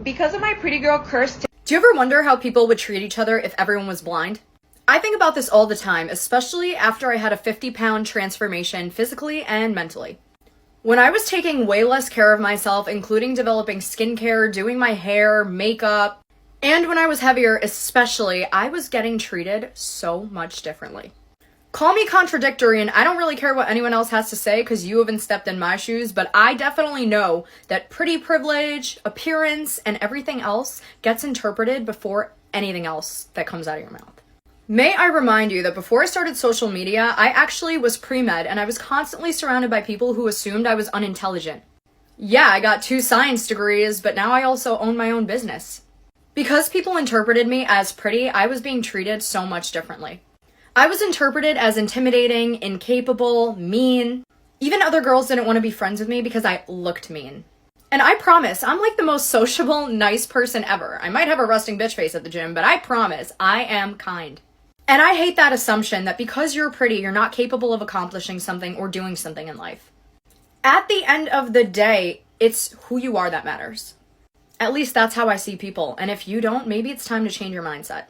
Because of my pretty girl curse. Do you ever wonder how people would treat each other if everyone was blind? I think about this all the time, especially after I had a 50-pound transformation physically and mentally. When I was taking way less care of myself, including developing skincare, doing my hair, makeup, and when I was heavier especially, I was getting treated so much differently. Call me contradictory, and I don't really care what anyone else has to say because you haven't stepped in my shoes, but I definitely know that pretty privilege, appearance, and everything else gets interpreted before anything else that comes out of your mouth. May I remind you that before I started social media, I actually was pre-med and I was constantly surrounded by people who assumed I was unintelligent. Yeah, I got 2 science degrees, but now I also own my own business. Because people interpreted me as pretty, I was being treated so much differently. I was interpreted as intimidating, incapable, mean. Even other girls didn't want to be friends with me because I looked mean. And I promise, I'm like the most sociable, nice person ever. I might have a resting bitch face at the gym, but I promise, I am kind. And I hate that assumption that because you're pretty, you're not capable of accomplishing something or doing something in life. At the end of the day, it's who you are that matters. At least that's how I see people, and if you don't, maybe it's time to change your mindset.